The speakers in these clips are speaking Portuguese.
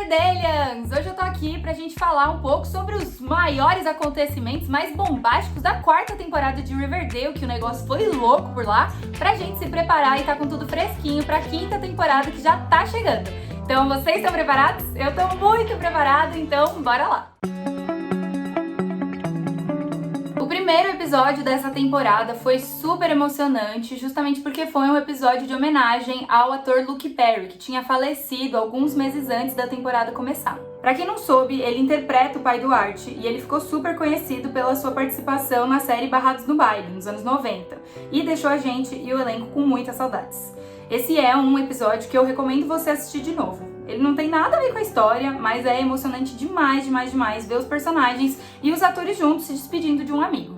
Riverdalians! Hoje eu tô aqui pra gente falar um pouco sobre os maiores acontecimentos mais bombásticos da quarta temporada de Riverdale, que o negócio foi louco por lá, pra gente se preparar e tá com tudo fresquinho pra quinta temporada que já tá chegando. Então, vocês estão preparados? Eu tô muito preparada, então bora lá! O primeiro episódio dessa temporada foi super emocionante, justamente porque foi um episódio de homenagem ao ator Luke Perry, que tinha falecido alguns meses antes da temporada começar. Pra quem não soube, ele interpreta o pai do Art e ele ficou super conhecido pela sua participação na série Barrados no Baile, nos anos 90, e deixou a gente e o elenco com muitas saudades. Esse é um episódio que eu recomendo você assistir de novo. Ele não tem nada a ver com a história, mas é emocionante demais ver os personagens e os atores juntos se despedindo de um amigo.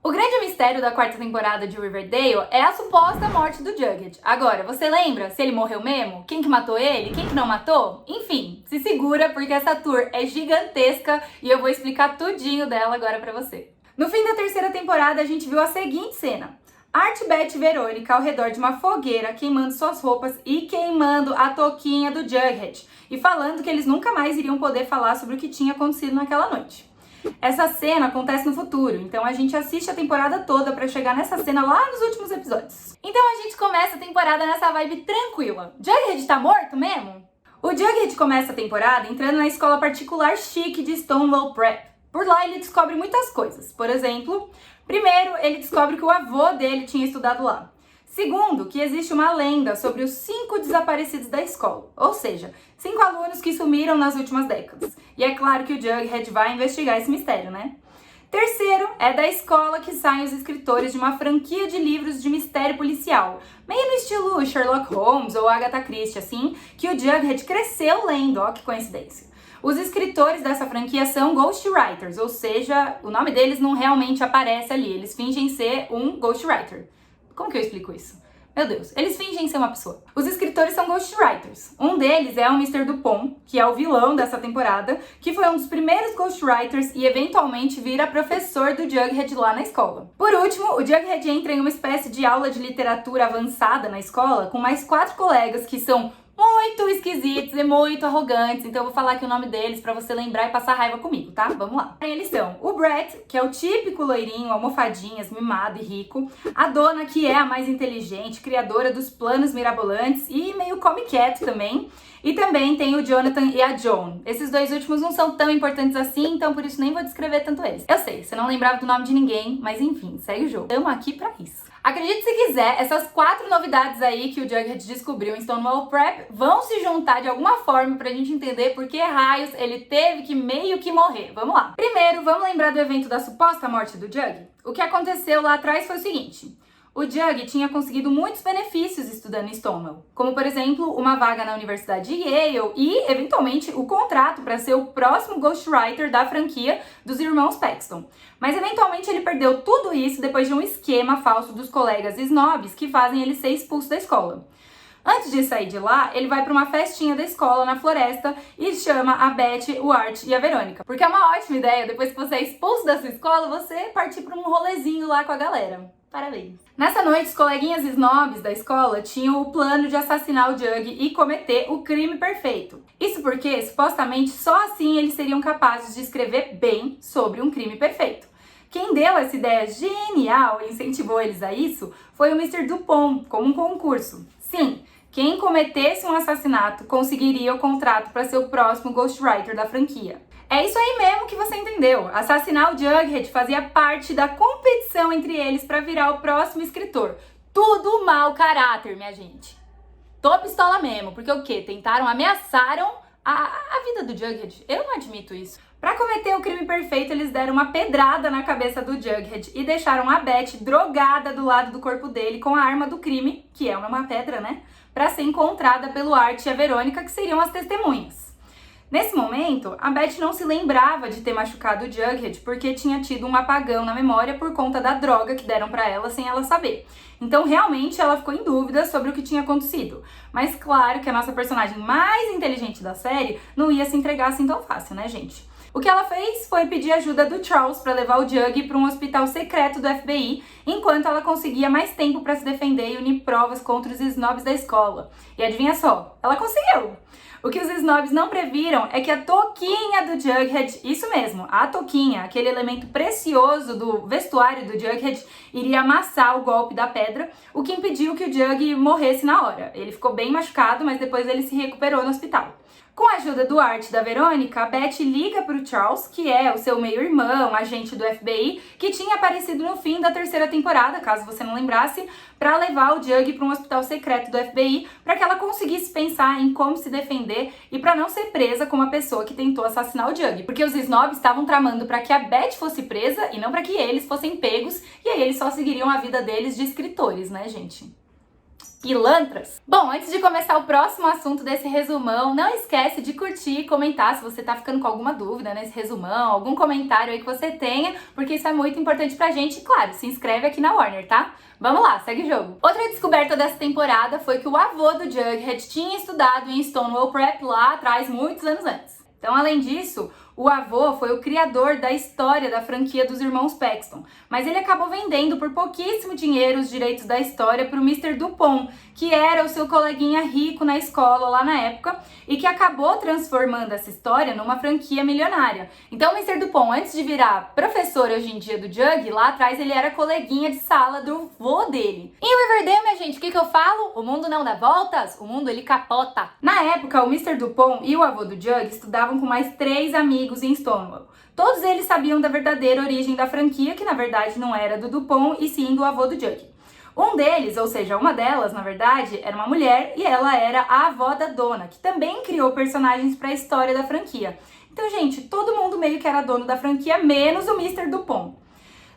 O grande mistério da quarta temporada de Riverdale é a suposta morte do Jughead. Agora, você lembra se ele morreu mesmo? Quem que matou ele? Quem que não matou? Enfim, se segura porque essa tour é gigantesca e eu vou explicar tudinho dela agora pra você. No fim da terceira temporada, a gente viu a seguinte cena. Art, Beth e Verônica ao redor de uma fogueira, queimando suas roupas e queimando a touquinha do Jughead, e falando que eles nunca mais iriam poder falar sobre o que tinha acontecido naquela noite. Essa cena acontece no futuro, então a gente assiste a temporada toda pra chegar nessa cena lá nos últimos episódios. Então a gente começa a temporada nessa vibe tranquila. Jughead tá morto mesmo? O Jughead começa a temporada entrando na escola particular chique de Stonewall Prep. Por lá ele descobre muitas coisas. Por exemplo, primeiro ele descobre que o avô dele tinha estudado lá. Segundo, que existe uma lenda sobre os 5 desaparecidos da escola, ou seja, 5 alunos que sumiram nas últimas décadas. E é claro que o Jughead vai investigar esse mistério, né? Terceiro, é da escola que saem os escritores de uma franquia de livros de mistério policial, meio no estilo Sherlock Holmes ou Agatha Christie, assim, que o Jughead cresceu lendo, ó que coincidência. Os escritores dessa franquia são ghostwriters, ou seja, o nome deles não realmente aparece ali, eles fingem ser um ghostwriter. Como que eu explico isso? Meu Deus, eles fingem ser uma pessoa. Os escritores são ghostwriters. Um deles é o Mr. Dupont, que é o vilão dessa temporada, que foi um dos primeiros ghostwriters e eventualmente vira professor do Jughead lá na escola. Por último, o Jughead entra em uma espécie de aula de literatura avançada na escola com mais 4 colegas que são muito esquisitos e muito arrogantes, então eu vou falar aqui o nome deles pra você lembrar e passar raiva comigo, tá? Vamos lá. Eles são o Brett, que é o típico loirinho, almofadinhas, mimado e rico, a Donna, que é a mais inteligente, criadora dos planos mirabolantes e meio come quieto também, e também tem o Jonathan e a Joan. Esses dois últimos não são tão importantes assim, então por isso nem vou descrever tanto eles. Eu sei, você não lembrava do nome de ninguém, mas enfim, segue o jogo. Estamos aqui pra isso. Acredite se quiser, essas 4 novidades aí que o Jughead descobriu em Stonewall Prep vão se juntar de alguma forma pra gente entender por que raios ele teve que meio que morrer. Vamos lá. Primeiro, vamos lembrar do evento da suposta morte do Jug? O que aconteceu lá atrás foi o seguinte. O Jug tinha conseguido muitos benefícios estudando em Stonewall, como por exemplo, uma vaga na Universidade de Yale e, eventualmente, o contrato para ser o próximo ghostwriter da franquia dos irmãos Paxton. Mas, eventualmente, ele perdeu tudo isso depois de um esquema falso dos colegas snobs que fazem ele ser expulso da escola. Antes de sair de lá, ele vai para uma festinha da escola na floresta e chama a Beth, o Art e a Verônica. Porque é uma ótima ideia, depois que você é expulso da sua escola, você partir para um rolezinho lá com a galera. Parabéns! Nessa noite, os coleguinhas snobs da escola tinham o plano de assassinar o Jug e cometer o crime perfeito. Isso porque, supostamente, só assim eles seriam capazes de escrever bem sobre um crime perfeito. Quem deu essa ideia genial e incentivou eles a isso foi o Mr. Dupont, como um concurso. Sim, quem cometesse um assassinato conseguiria o contrato para ser o próximo ghostwriter da franquia. É isso aí mesmo que você entendeu. Assassinar o Jughead fazia parte da competição entre eles para virar o próximo escritor. Tudo mau caráter, minha gente. Tô pistola mesmo, porque o quê? Ameaçaram a vida do Jughead. Eu não admito isso. Para cometer o crime perfeito, eles deram uma pedrada na cabeça do Jughead e deixaram a Beth drogada do lado do corpo dele com a arma do crime, que é uma pedra, né? Para ser encontrada pelo Art e a Verônica, que seriam as testemunhas. Nesse momento, a Beth não se lembrava de ter machucado o Jughead porque tinha tido um apagão na memória por conta da droga que deram pra ela sem ela saber. Então, realmente, ela ficou em dúvida sobre o que tinha acontecido. Mas claro que a nossa personagem mais inteligente da série não ia se entregar assim tão fácil, né, gente? O que ela fez foi pedir ajuda do Charles para levar o Jug para um hospital secreto do FBI, enquanto ela conseguia mais tempo para se defender e unir provas contra os snobs da escola. E adivinha só, ela conseguiu! O que os snobs não previram é que a touquinha do Jughead, isso mesmo, a touquinha, aquele elemento precioso do vestuário do Jughead, iria amassar o golpe da pedra, o que impediu que o Jug morresse na hora. Ele ficou bem machucado, mas depois ele se recuperou no hospital. Com a ajuda do Art e da Verônica, a Beth liga para o Charles, que é o seu meio-irmão, agente do FBI, que tinha aparecido no fim da 3ª temporada, caso você não lembrasse, para levar o Jug para um hospital secreto do FBI, para que ela conseguisse pensar em como se defender e para não ser presa como a pessoa que tentou assassinar o Jug, porque os snobs estavam tramando para que a Beth fosse presa e não para que eles fossem pegos, e aí eles só seguiriam a vida deles de escritores, né, gente? Pilantras. Bom, antes de começar o próximo assunto desse resumão, não esquece de curtir e comentar se você tá ficando com alguma dúvida nesse resumão, algum comentário aí que você tenha, porque isso é muito importante pra gente e, claro, se inscreve aqui na Warner, tá? Vamos lá, segue o jogo. Outra descoberta dessa temporada foi que o avô do Jughead tinha estudado em Stonewall Prep lá atrás, muitos anos antes. Então, além disso, o avô foi o criador da história da franquia dos irmãos Paxton, mas ele acabou vendendo por pouquíssimo dinheiro os direitos da história para o Mr. Dupont, que era o seu coleguinha rico na escola lá na época e que acabou transformando essa história numa franquia milionária. Então, o Mr. Dupont, antes de virar professor hoje em dia do Jug, lá atrás ele era coleguinha de sala do vô dele. E em Riverdale, minha gente, o que eu falo? O mundo não dá voltas, o mundo ele capota. Na época, o Mr. Dupont e o avô do Jug estudavam com mais 3 amigos em Stonewall. Todos eles sabiam da verdadeira origem da franquia, que na verdade não era do Dupont e sim do avô do Jug. Um deles, ou seja, uma delas, na verdade, era uma mulher e ela era a avó da Donna, que também criou personagens para a história da franquia. Então, gente, todo mundo meio que era dono da franquia, menos o Mr. Dupont.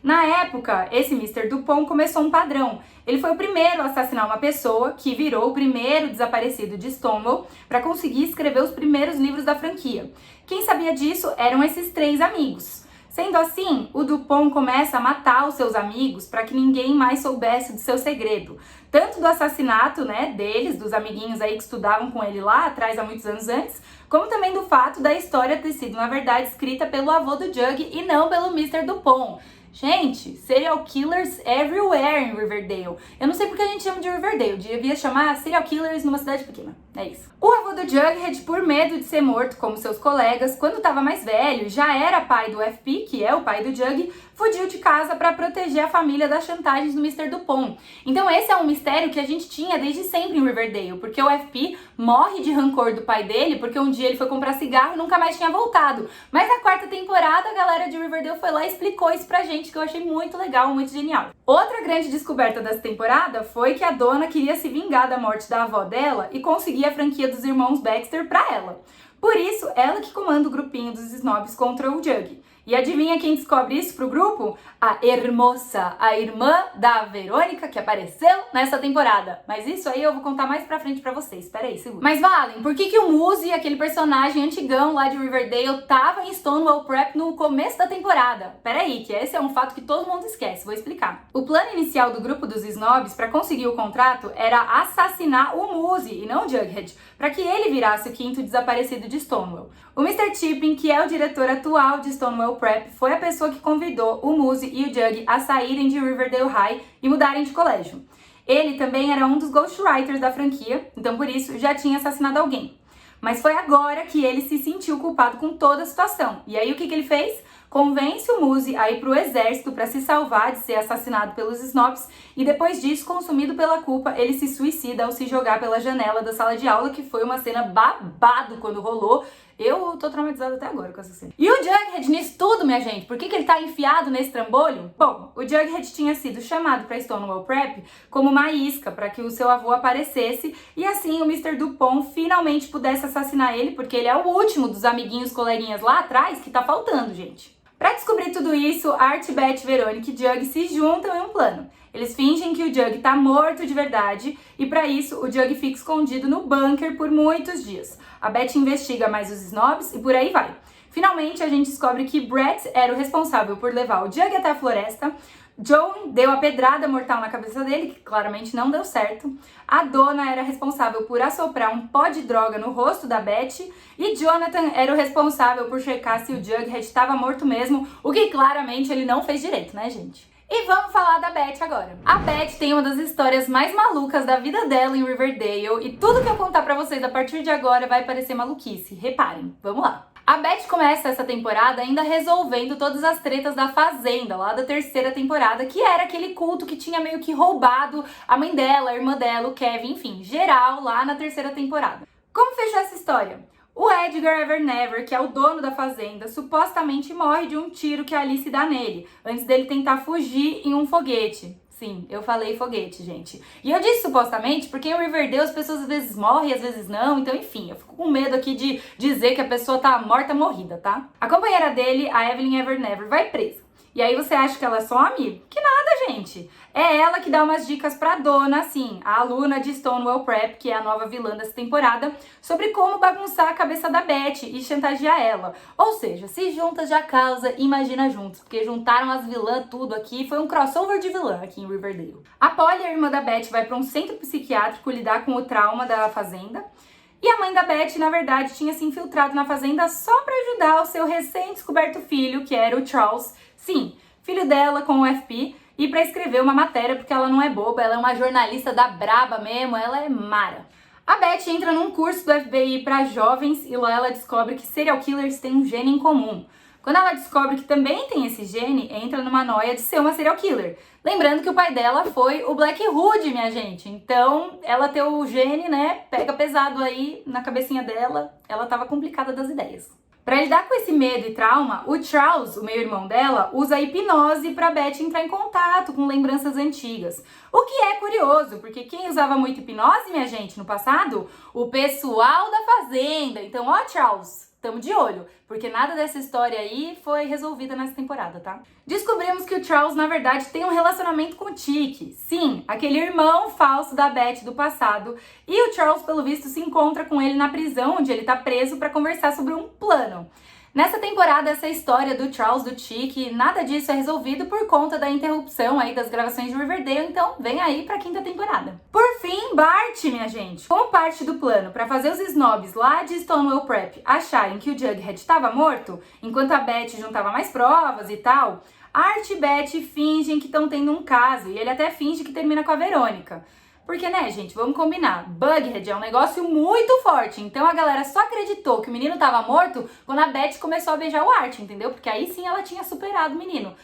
Na época, esse Mr. Dupont começou um padrão. Ele foi o primeiro a assassinar uma pessoa, que virou o primeiro desaparecido de Stonewall, para conseguir escrever os primeiros livros da franquia. Quem sabia disso eram esses 3 amigos. Sendo assim, o Dupont começa a matar os seus amigos para que ninguém mais soubesse do seu segredo. Tanto do assassinato, né, deles, dos amiguinhos aí que estudavam com ele lá atrás, há muitos anos antes, como também do fato da história ter sido, na verdade, escrita pelo avô do Jug e não pelo Mr. Dupont. Gente, serial killers everywhere em Riverdale. Eu não sei porque a gente chama de Riverdale, devia chamar serial killers numa cidade pequena, é isso. O avô do Jughead, por medo de ser morto como seus colegas, quando estava mais velho, já era pai do FP, que é o pai do Jug, fugiu de casa para proteger a família das chantagens do Mr. Dupont. Então esse é um mistério que a gente tinha desde sempre em Riverdale, porque o FP morre de rancor do pai dele, porque um dia ele foi comprar cigarro e nunca mais tinha voltado. Mas na 4ª temporada, a galera de Riverdale foi lá e explicou isso pra gente, que eu achei muito legal, muito genial. Outra grande descoberta dessa temporada foi que a Donna queria se vingar da morte da avó dela e conseguir a franquia dos irmãos Baxter pra ela. Por isso, ela que comanda o grupinho dos snobs contra o Jug. E adivinha quem descobre isso pro grupo? A Hermosa, a irmã da Verônica, que apareceu nessa temporada. Mas isso aí eu vou contar mais pra frente pra vocês, espera aí, segura. Mas Valen, por que o Muzi, aquele personagem antigão lá de Riverdale, tava em Stonewall Prep no começo da temporada? Pera aí, que esse é um fato que todo mundo esquece, vou explicar. O plano inicial do grupo dos snobs pra conseguir o contrato era assassinar o Muzi, e não o Jughead, pra que ele virasse o 5º desaparecido de Stonewall. O Mr. Tipping, que é o diretor atual de Stonewall Prep, foi a pessoa que convidou o Muzi e o Jug a saírem de Riverdale High e mudarem de colégio. Ele também era um dos ghostwriters da franquia, então por isso já tinha assassinado alguém. Mas foi agora que ele se sentiu culpado com toda a situação. E aí o que ele fez? Convence o Muzi a ir pro exército para se salvar de ser assassinado pelos snobs e depois disso, consumido pela culpa, ele se suicida ao se jogar pela janela da sala de aula, que foi uma cena babado quando rolou. Eu tô traumatizada até agora com essa cena. E o Jughead nisso tudo, minha gente, por que ele tá enfiado nesse trambolho? Bom, o Jughead tinha sido chamado pra Stonewall Prep como uma isca para que o seu avô aparecesse e assim o Mr. Dupont finalmente pudesse assassinar ele, porque ele é o último dos amiguinhos coleguinhas lá atrás que tá faltando, gente. Pra descobrir tudo isso, Art, Beth, Verônica e Jug se juntam em um plano. Eles fingem que o Jug tá morto de verdade e pra isso o Jug fica escondido no bunker por muitos dias. A Beth investiga mais os snobs e por aí vai. Finalmente, a gente descobre que Brett era o responsável por levar o Jug até a floresta. Joan deu a pedrada mortal na cabeça dele, que claramente não deu certo. A Donna era responsável por assoprar um pó de droga no rosto da Beth. E Jonathan era o responsável por checar se o Jughead estava morto mesmo, o que claramente ele não fez direito, né, gente? E vamos falar da Beth agora. A Beth tem uma das histórias mais malucas da vida dela em Riverdale, e tudo que eu contar pra vocês a partir de agora vai parecer maluquice. Reparem, vamos lá. A Beth começa essa temporada ainda resolvendo todas as tretas da Fazenda, lá da terceira temporada, que era aquele culto que tinha meio que roubado a mãe dela, a irmã dela, o Kevin, enfim, geral lá na terceira temporada. Como fechou essa história? O Edgar Evernever, que é o dono da fazenda, supostamente morre de um tiro que a Alice dá nele, antes dele tentar fugir em um foguete. Sim, eu falei foguete, gente. E eu disse supostamente porque em Riverdale as pessoas às vezes morrem, às vezes não, então enfim, eu fico com medo aqui de dizer que a pessoa tá morta, morrida, tá? A companheira dele, a Evelyn Evernever, vai presa. E aí você acha que ela some? Que nada, gente. É ela que dá umas dicas pra Donna, assim, a aluna de Stonewall Prep, que é a nova vilã dessa temporada, sobre como bagunçar a cabeça da Beth e chantagear ela. Ou seja, se juntas já causa, imagina juntos, porque juntaram as vilãs tudo aqui, foi um crossover de vilã aqui em Riverdale. A Polly, a irmã da Beth, vai pra um centro psiquiátrico lidar com o trauma da fazenda. E a mãe da Beth, na verdade, tinha se infiltrado na fazenda só pra ajudar o seu recém-descoberto filho, que era o Charles. Sim, filho dela com o FP, e pra escrever uma matéria, porque ela não é boba, ela é uma jornalista da braba mesmo, ela é mara. A Beth entra num curso do FBI para jovens e lá ela descobre que serial killers têm um gene em comum. Quando ela descobre que também tem esse gene, entra numa noia de ser uma serial killer. Lembrando que o pai dela foi o Black Hood, minha gente. Então, ela ter o gene, né, pega pesado aí na cabecinha dela, ela tava complicada das ideias. Para lidar com esse medo e trauma, o Charles, o meio-irmão dela, usa a hipnose para Beth entrar em contato com lembranças antigas. O que é curioso, porque quem usava muito hipnose, minha gente, no passado? O pessoal da fazenda. Então, ó, Charles, tamo de olho, porque nada dessa história aí foi resolvida nessa temporada, tá? Descobrimos que o Charles, na verdade, tem um relacionamento com o Chick. Sim, aquele irmão falso da Beth do passado. E o Charles, pelo visto, se encontra com ele na prisão, onde ele tá preso, pra conversar sobre um plano. Nessa temporada, essa história do Charles, do Chick, nada disso é resolvido por conta da interrupção aí das gravações de Riverdale, então vem aí pra quinta temporada. Por fim, Bart, minha gente. Como parte do plano pra fazer os snobs lá de Stonewall Prep acharem que o Jughead estava morto, enquanto a Beth juntava mais provas e tal, Art e Beth fingem que estão tendo um caso, e ele até finge que termina com a Verônica. Porque, né, gente, vamos combinar, Bughead é um negócio muito forte, então a galera só acreditou que o menino tava morto quando a Beth começou a beijar o Art, entendeu? Porque aí sim ela tinha superado o menino.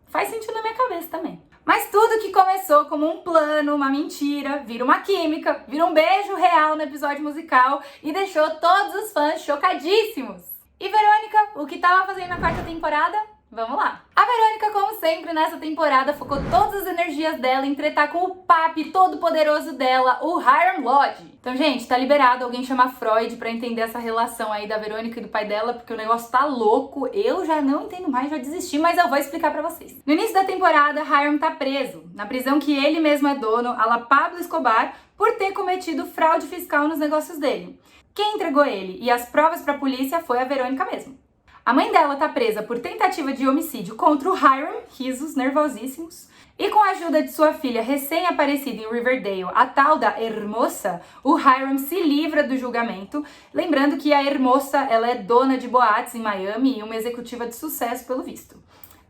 Faz sentido na minha cabeça também. Mas tudo que começou como um plano, uma mentira, vira uma química, vira um beijo real no episódio musical e deixou todos os fãs chocadíssimos. E Verônica, o que tava fazendo na quarta temporada? Vamos lá! A Verônica, como sempre, nessa temporada, focou todas as energias dela em tretar com o papi todo-poderoso dela, o Hiram Lodge. Então, gente, tá liberado alguém chamar Freud pra entender essa relação aí da Verônica e do pai dela, porque o negócio tá louco. Eu já não entendo mais, já desisti, mas eu vou explicar pra vocês. No início da temporada, Hiram tá preso, na prisão que ele mesmo é dono, a la Pablo Escobar, por ter cometido fraude fiscal nos negócios dele. Quem entregou ele e as provas pra polícia foi a Verônica mesmo. A mãe dela tá presa por tentativa de homicídio contra o Hiram, risos nervosíssimos, e com a ajuda de sua filha recém-aparecida em Riverdale, a tal da Hermosa, o Hiram se livra do julgamento, lembrando que a Hermosa, ela é dona de boates em Miami e uma executiva de sucesso pelo visto.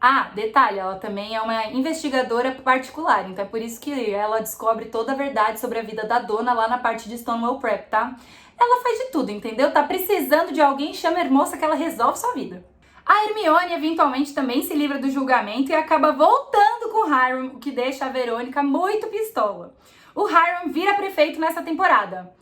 Ah, detalhe, ela também é uma investigadora particular, então é por isso que ela descobre toda a verdade sobre a vida da dona lá na parte de Stonewall Prep, tá? Ela faz de tudo, entendeu? Tá precisando de alguém, chama a Hermosa que ela resolve sua vida. A Hermione eventualmente também se livra do julgamento e acaba voltando com o Hiram, o que deixa a Verônica muito pistola. O Hiram vira prefeito nessa temporada.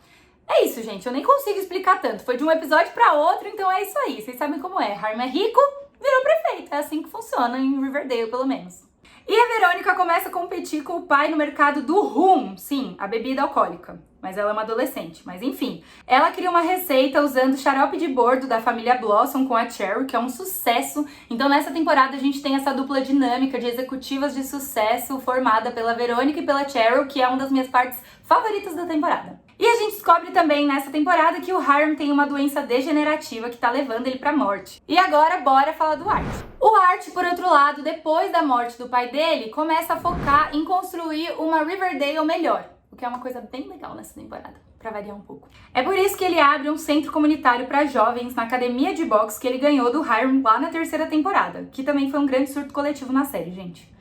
É isso, gente, eu nem consigo explicar tanto. Foi de um episódio pra outro, então é isso aí. Vocês sabem como é. Hiram é rico, virou prefeito. É assim que funciona em Riverdale, pelo menos. E a Verônica começa a competir com o pai no mercado do rum, sim, a bebida alcoólica. Mas ela é uma adolescente, mas enfim. Ela cria uma receita usando xarope de bordo da família Blossom com a Cheryl, que é um sucesso. Então nessa temporada a gente tem essa dupla dinâmica de executivas de sucesso formada pela Verônica e pela Cheryl, que é uma das minhas partes favoritas da temporada. E a gente descobre também nessa temporada que o Hiram tem uma doença degenerativa que tá levando ele pra morte. E agora bora falar do Art. O Art, por outro lado, depois da morte do pai dele, começa a focar em construir uma Riverdale melhor, o que é uma coisa bem legal nessa temporada, pra variar um pouco. É por isso que ele abre um centro comunitário para jovens na academia de boxe que ele ganhou do Hiram lá na terceira temporada, que também foi um grande surto coletivo na série, gente.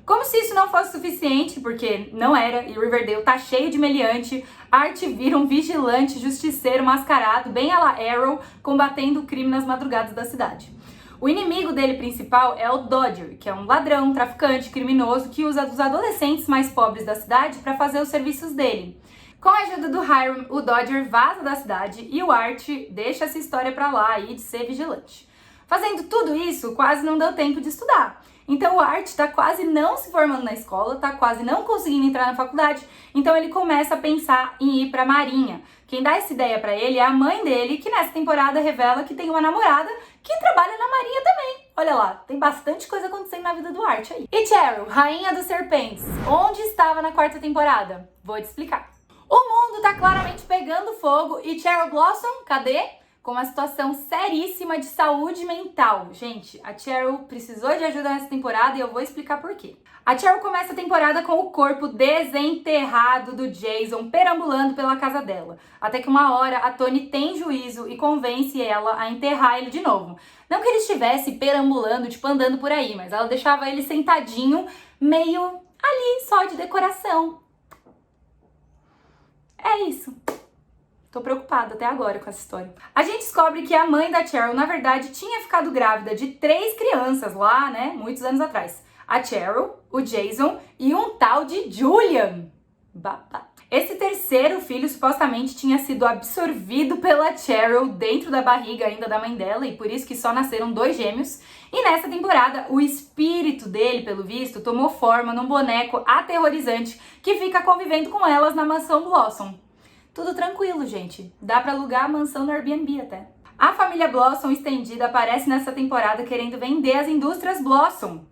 Como se isso não fosse suficiente, porque não era, e Riverdale tá cheio de meliante, Art vira um vigilante justiceiro mascarado, bem à la Arrow, combatendo o crime nas madrugadas da cidade. O inimigo dele principal é o Dodger, que é um ladrão, traficante, criminoso, que usa dos adolescentes mais pobres da cidade para fazer os serviços dele. Com a ajuda do Hiram, o Dodger vaza da cidade e o Art deixa essa história pra lá aí de ser vigilante. Fazendo tudo isso, quase não deu tempo de estudar. Então o Art tá quase não se formando na escola, tá quase não conseguindo entrar na faculdade, então ele começa a pensar em ir pra Marinha. Quem dá essa ideia pra ele é a mãe dele, que nessa temporada revela que tem uma namorada que trabalha na Marinha também. Olha lá, tem bastante coisa acontecendo na vida do Art aí. E Cheryl, rainha dos serpentes, onde estava na quarta temporada? Vou te explicar. O mundo tá claramente pegando fogo e Cheryl Blossom, cadê? Com uma situação seríssima de saúde mental. Gente, a Cheryl precisou de ajuda nessa temporada e eu vou explicar por quê. A Cheryl começa a temporada com o corpo desenterrado do Jason perambulando pela casa dela. Até que uma hora a Toni tem juízo e convence ela a enterrar ele de novo. Não que ele estivesse perambulando, tipo andando por aí, mas ela deixava ele sentadinho, meio ali, só de decoração. É isso. Tô preocupada até agora com essa história. A gente descobre que a mãe da Cheryl, na verdade, tinha ficado grávida de 3 crianças lá, né, muitos anos atrás. A Cheryl, o Jason e um tal de Julian. Babá. Esse terceiro filho supostamente tinha sido absorvido pela Cheryl dentro da barriga ainda da mãe dela e por isso que só nasceram 2 gêmeos. E nessa temporada, o espírito dele, pelo visto, tomou forma num boneco aterrorizante que fica convivendo com elas na mansão Blossom. Tudo tranquilo, gente. Dá pra alugar a mansão no Airbnb até. A família Blossom estendida aparece nessa temporada querendo vender as indústrias Blossom.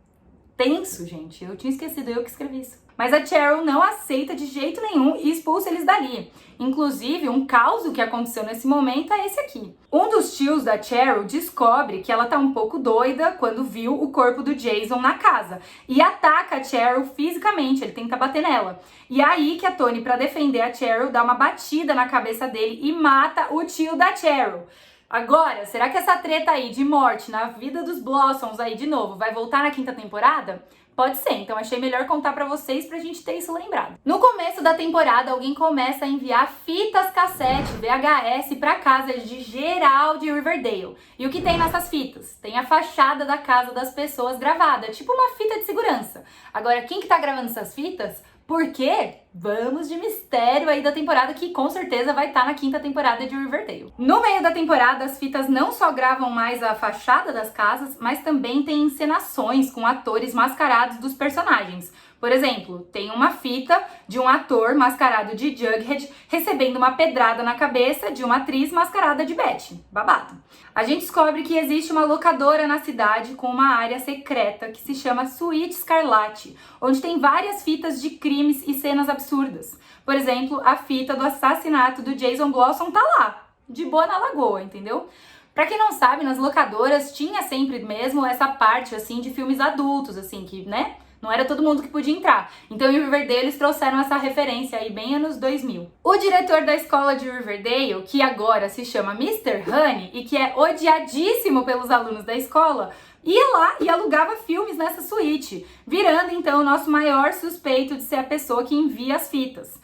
Tenso, gente. Eu tinha esquecido, eu que escrevi isso. Mas a Cheryl não aceita de jeito nenhum e expulsa eles dali. Inclusive, um caos que aconteceu nesse momento é esse aqui. Um dos tios da Cheryl descobre que ela tá um pouco doida quando viu o corpo do Jason na casa e ataca a Cheryl fisicamente, ele tenta bater nela. E é aí que a Toni, pra defender a Cheryl, dá uma batida na cabeça dele e mata o tio da Cheryl. Agora, será que essa treta aí de morte na vida dos Blossoms aí de novo vai voltar na quinta temporada? Pode ser, então achei melhor contar pra vocês pra gente ter isso lembrado. No começo da temporada, alguém começa a enviar fitas cassete, VHS, pra casa de geral de Riverdale. E o que tem nessas fitas? Tem a fachada da casa das pessoas gravada, tipo uma fita de segurança. Agora, quem que tá gravando essas fitas? Por quê? Vamos de mistério aí da temporada que com certeza vai estar na quinta temporada de Riverdale. No meio da temporada, as fitas não só gravam mais a fachada das casas, mas também tem encenações com atores mascarados dos personagens. Por exemplo, tem uma fita de um ator mascarado de Jughead recebendo uma pedrada na cabeça de uma atriz mascarada de Betty. Babado. A gente descobre que existe uma locadora na cidade com uma área secreta que se chama Suíte Escarlate, onde tem várias fitas de crimes e cenas absurdas. Por exemplo, a fita do assassinato do Jason Blossom tá lá, de boa na lagoa, entendeu? Pra quem não sabe, nas locadoras tinha sempre mesmo essa parte, assim, de filmes adultos, assim, que, né? Não era todo mundo que podia entrar. Então, em Riverdale, eles trouxeram essa referência aí bem anos 2000. O diretor da escola de Riverdale, que agora se chama Mr. Honey e que é odiadíssimo pelos alunos da escola, ia lá e alugava filmes nessa suíte, virando então o nosso maior suspeito de ser a pessoa que envia as fitas.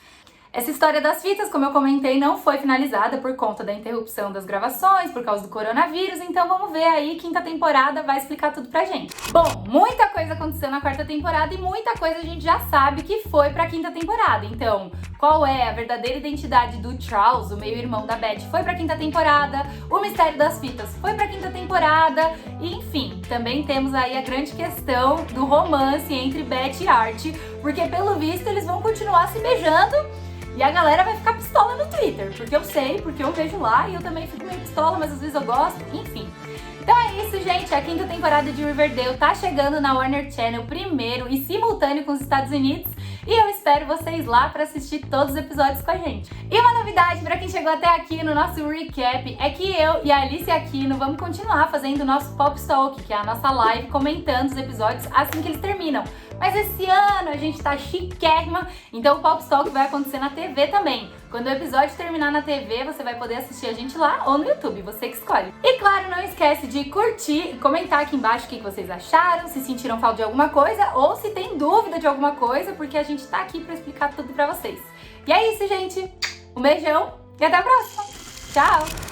Essa história das fitas, como eu comentei, não foi finalizada por conta da interrupção das gravações, por causa do coronavírus, então vamos ver aí, quinta temporada vai explicar tudo pra gente. Bom, muita coisa aconteceu na quarta temporada e muita coisa a gente já sabe que foi pra quinta temporada. Então, qual é a verdadeira identidade do Charles, o meio-irmão da Beth, foi pra quinta temporada, o mistério das fitas foi pra quinta temporada, e enfim, também temos aí a grande questão do romance entre Beth e Art, porque pelo visto eles vão continuar se beijando. E a galera vai ficar pistola no Twitter, porque eu sei, porque eu vejo lá e eu também fico meio pistola, mas às vezes eu gosto, enfim. Então é isso, gente. A quinta temporada de Riverdale tá chegando na Warner Channel primeiro e simultâneo com os Estados Unidos. E eu espero vocês lá para assistir todos os episódios com a gente. E uma novidade para quem chegou até aqui no nosso recap é que eu e a Alice Aquino vamos continuar fazendo o nosso Pop Talk, que é a nossa live comentando os episódios assim que eles terminam. Mas esse ano a gente tá chiquérrima, então o Pop Talk vai acontecer na TV também. Quando o episódio terminar na TV, você vai poder assistir a gente lá ou no YouTube, você que escolhe. E claro, não esquece de curtir e comentar aqui embaixo o que vocês acharam, se sentiram falta de alguma coisa ou se tem dúvida de alguma coisa, porque a gente tá aqui pra explicar tudo pra vocês. E é isso, gente. Um beijão e até a próxima. Tchau!